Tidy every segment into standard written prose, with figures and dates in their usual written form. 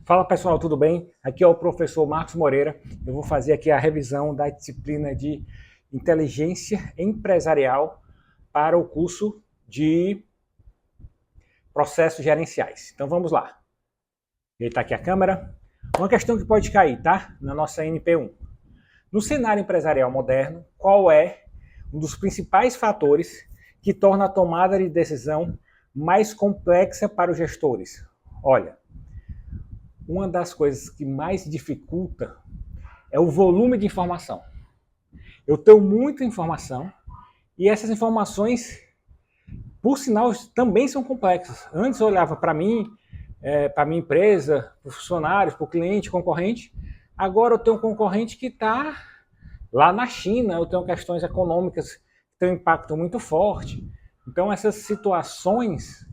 Fala pessoal, tudo bem? Aqui é o professor Marcos Moreira. Eu vou fazer aqui a revisão da disciplina de Inteligência Empresarial para o curso de Processos Gerenciais. Então vamos lá. Ajeitar aqui a câmera. Uma questão que pode cair, tá? Na nossa NP1. No cenário empresarial moderno, qual é um dos principais fatores que torna a tomada de decisão mais complexa para os gestores? Olha, uma das coisas que mais dificulta é o volume de informação. Eu tenho muita informação e essas informações, por sinal, também são complexas. Antes eu olhava para mim, para a minha empresa, para os funcionários, para o cliente, concorrente. Agora eu tenho um concorrente que está lá na China, eu tenho questões econômicas que têm um impacto muito forte. Então essas situações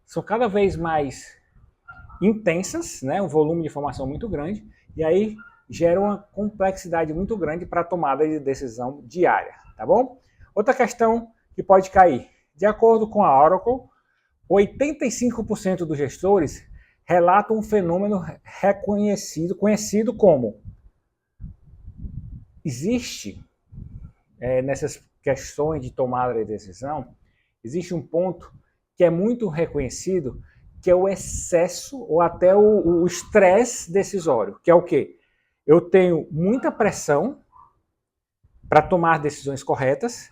são cada vez mais intensas, né? Um volume de informação muito grande, e aí gera uma complexidade muito grande para a tomada de decisão diária, tá bom? Outra questão que pode cair. De acordo com a Oracle, 85% dos gestores relatam um fenômeno conhecido como existe nessas questões de tomada de decisão, existe um ponto que é muito reconhecido, que é o excesso ou até o estresse decisório, que é o quê? Eu tenho muita pressão para tomar decisões corretas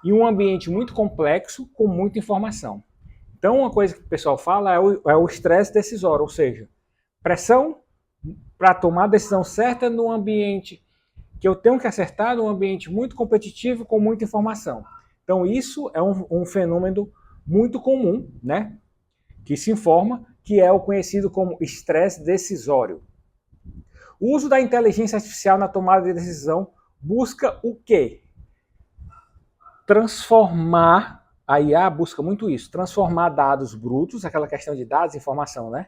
e um ambiente muito complexo com muita informação. Então, uma coisa que o pessoal fala é o estresse decisório, ou seja, pressão para tomar a decisão certa num ambiente que eu tenho que acertar, num ambiente muito competitivo com muita informação. Então, isso é um fenômeno muito comum, né? Que se informa, que é o conhecido como estresse decisório. O uso da inteligência artificial na tomada de decisão busca o quê? Transformar, a IA busca muito isso, transformar dados brutos, aquela questão de dados e informação, né?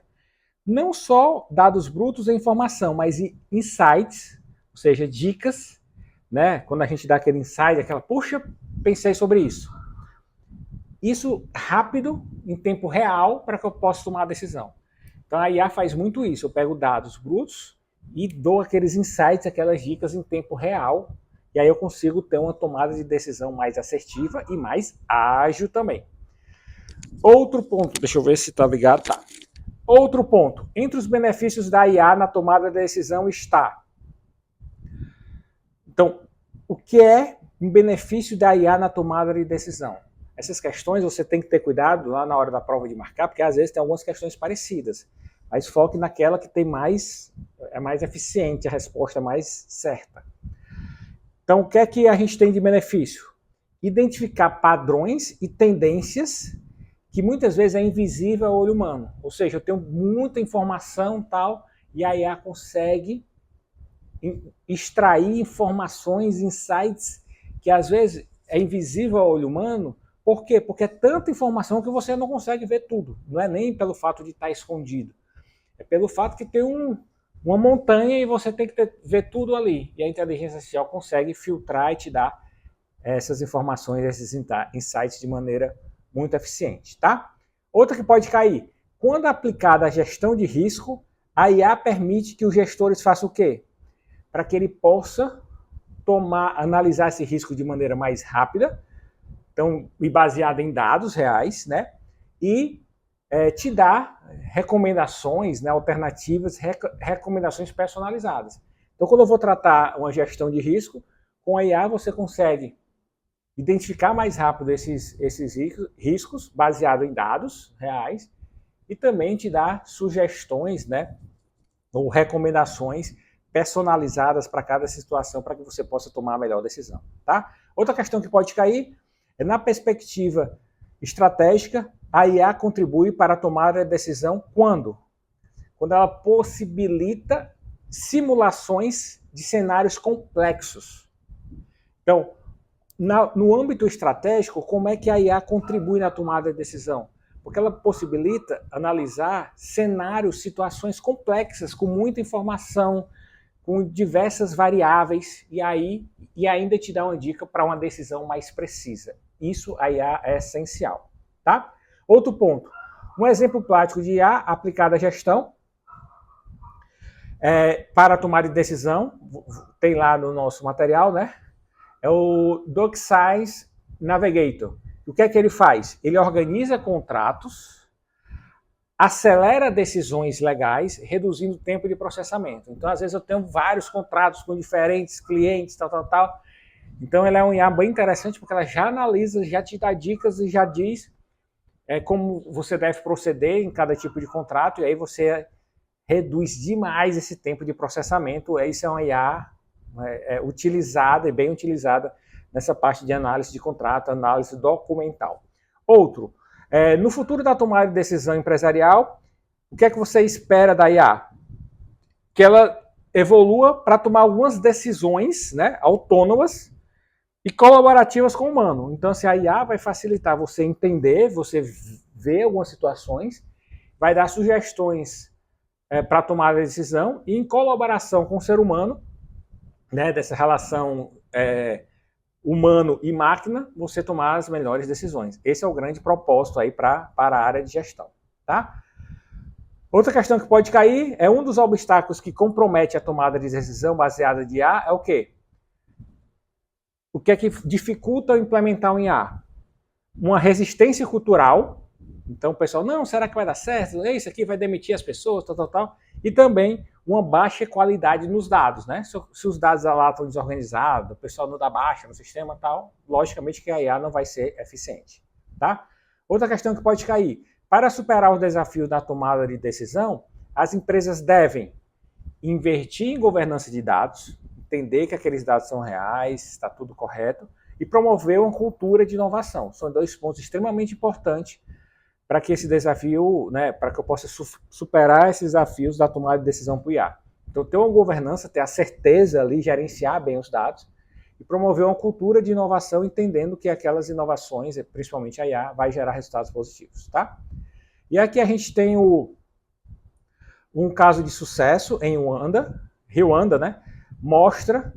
Não só dados brutos em informação, mas insights, ou seja, dicas, né? Quando a gente dá aquele insight, aquela, puxa, pensei sobre isso. Isso rápido, em tempo real, para que eu possa tomar a decisão. Então a IA faz muito isso. Eu pego dados brutos e dou aqueles insights, aquelas dicas em tempo real, e aí eu consigo ter uma tomada de decisão mais assertiva e mais ágil também. Outro ponto, deixa eu ver se está ligado, tá. Outro ponto, entre os benefícios da IA na tomada de decisão está. Então, o que é um benefício da IA na tomada de decisão? Essas questões você tem que ter cuidado lá na hora da prova de marcar, porque às vezes tem algumas questões parecidas. Mas foque naquela que tem é mais eficiente, a resposta mais certa. Então, o que é que a gente tem de benefício? Identificar padrões e tendências que muitas vezes é invisível ao olho humano. Ou seja, eu tenho muita informação tal, e a IA consegue extrair informações, insights, que às vezes é invisível ao olho humano. Por quê? Porque é tanta informação que você não consegue ver tudo. Não é nem pelo fato de estar escondido. É pelo fato que tem uma montanha e você tem que ver tudo ali. E a inteligência artificial consegue filtrar e te dar essas informações, esses insights de maneira muito eficiente, tá? Outra que pode cair. Quando aplicada a gestão de risco, a IA permite que os gestores façam o quê? Para que ele possa analisar esse risco de maneira mais rápida, então, e baseada em dados reais, né? E te dá recomendações, né, alternativas, recomendações personalizadas. Então, quando eu vou tratar uma gestão de risco, com a IA você consegue identificar mais rápido esses riscos baseado em dados reais e também te dar sugestões, né, ou recomendações personalizadas para cada situação para que você possa tomar a melhor decisão, tá? Outra questão que pode cair é na perspectiva estratégica, a IA contribui para a tomada de decisão quando? Quando ela possibilita simulações de cenários complexos. Então, no âmbito estratégico, como é que a IA contribui na tomada de decisão? Porque ela possibilita analisar cenários, situações complexas, com muita informação, com diversas variáveis, e ainda te dá uma dica para uma decisão mais precisa. Isso a IA é essencial, tá? Outro ponto, um exemplo prático de IA aplicada à gestão, para tomar decisão, tem lá no nosso material, né? É o DocScience Navigator. O que é que ele faz? Ele organiza contratos, acelera decisões legais, reduzindo o tempo de processamento. Então, às vezes, eu tenho vários contratos com diferentes clientes, tal. Então, ela é um IA bem interessante, porque ela já analisa, já te dá dicas e já diz como você deve proceder em cada tipo de contrato, e aí você reduz demais esse tempo de processamento. Isso é uma IA utilizada e bem utilizada nessa parte de análise de contrato, análise documental. Outro, no futuro da tomada de decisão empresarial, o que é que você espera da IA? Que ela evolua para tomar algumas decisões, né, autônomas e colaborativas com o humano. Então, a IA vai facilitar você entender, você ver algumas situações, vai dar sugestões para tomar a decisão e em colaboração com o ser humano, né, dessa relação humano e máquina, você tomar as melhores decisões. Esse é o grande propósito aí para a área de gestão, tá? Outra questão que pode cair é um dos obstáculos que compromete a tomada de decisão baseada em IA é o quê? O que é que dificulta implementar um IA? Uma resistência cultural. Então o pessoal, não, será que vai dar certo? Isso aqui vai demitir as pessoas, tal. E também uma baixa qualidade nos dados, né? Se os dados lá estão desorganizados, o pessoal não dá baixa no sistema tal, logicamente que a IA não vai ser eficiente, tá? Outra questão que pode cair, para superar os desafios da tomada de decisão, as empresas devem investir em governança de dados, entender que aqueles dados são reais, está tudo correto, e promover uma cultura de inovação. São dois pontos extremamente importantes para que esse desafio, né, para que eu possa superar esses desafios da tomada de decisão para o IA. Então, ter uma governança, ter a certeza ali, gerenciar bem os dados e promover uma cultura de inovação, entendendo que aquelas inovações, principalmente a IA, vai gerar resultados positivos, tá? E aqui a gente tem um caso de sucesso em Ruanda, né? Mostra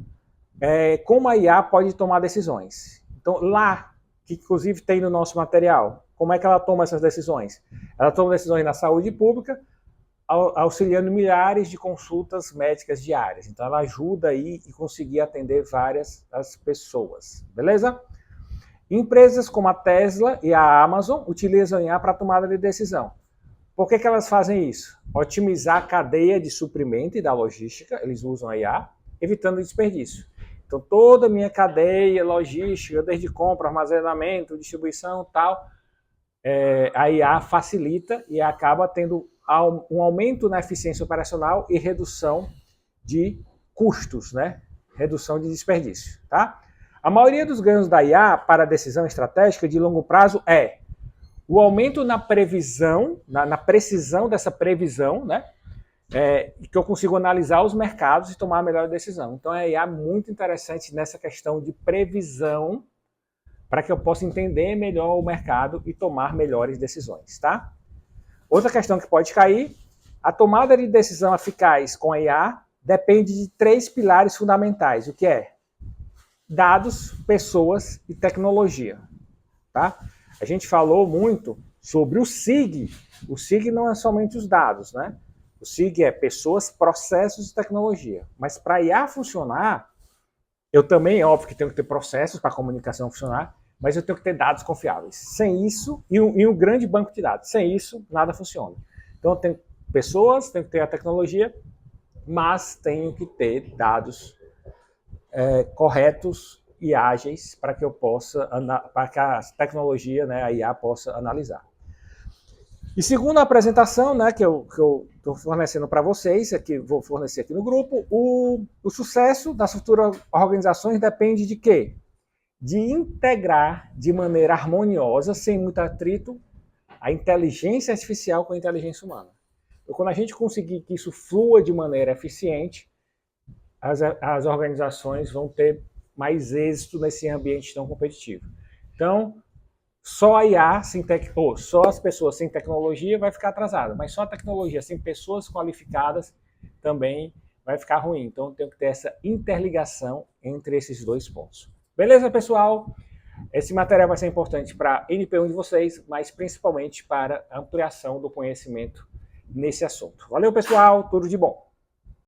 como a IA pode tomar decisões. Então, lá, que inclusive tem no nosso material, como é que ela toma essas decisões? Ela toma decisões na saúde pública, auxiliando milhares de consultas médicas diárias. Então, ela ajuda aí e conseguir atender várias as pessoas, beleza? Empresas como a Tesla e a Amazon utilizam a IA para tomada de decisão. Por que elas fazem isso? Otimizar a cadeia de suprimento e da logística, eles usam a IA, evitando desperdício. Então, toda a minha cadeia logística, desde compra, armazenamento, distribuição, tal, a IA facilita e acaba tendo um aumento na eficiência operacional e redução de custos, né? Redução de desperdício, tá? A maioria dos ganhos da IA para a decisão estratégica de longo prazo é o aumento na previsão, na precisão dessa previsão, né? Que eu consigo analisar os mercados e tomar a melhor decisão. Então, a IA é muito interessante nessa questão de previsão para que eu possa entender melhor o mercado e tomar melhores decisões, tá? Outra questão que pode cair, a tomada de decisão eficaz com a IA depende de 3 pilares fundamentais. O que é? Dados, pessoas e tecnologia, tá? A gente falou muito sobre o SIG. O SIG não é somente os dados, né? O SIG é pessoas, processos e tecnologia. Mas para a IA funcionar, eu também, óbvio que tenho que ter processos para a comunicação funcionar, mas eu tenho que ter dados confiáveis. Sem isso, e um grande banco de dados. Sem isso, nada funciona. Então, eu tenho pessoas, tenho que ter a tecnologia, mas tenho que ter dados corretos e ágeis para que eu possa, para que a tecnologia, né, a IA, possa analisar. E segundo a apresentação, né, que eu estou fornecendo para vocês, aqui, vou fornecer aqui no grupo, o sucesso das futuras organizações depende de quê? De integrar de maneira harmoniosa, sem muito atrito, a inteligência artificial com a inteligência humana. Então, quando a gente conseguir que isso flua de maneira eficiente, as organizações vão ter mais êxito nesse ambiente tão competitivo. Então, só a IA, só as pessoas sem tecnologia vai ficar atrasada, mas só a tecnologia sem pessoas qualificadas também vai ficar ruim. Então, tem que ter essa interligação entre esses dois pontos. Beleza, pessoal? Esse material vai ser importante para a NP1 de vocês, mas principalmente para a ampliação do conhecimento nesse assunto. Valeu, pessoal, tudo de bom!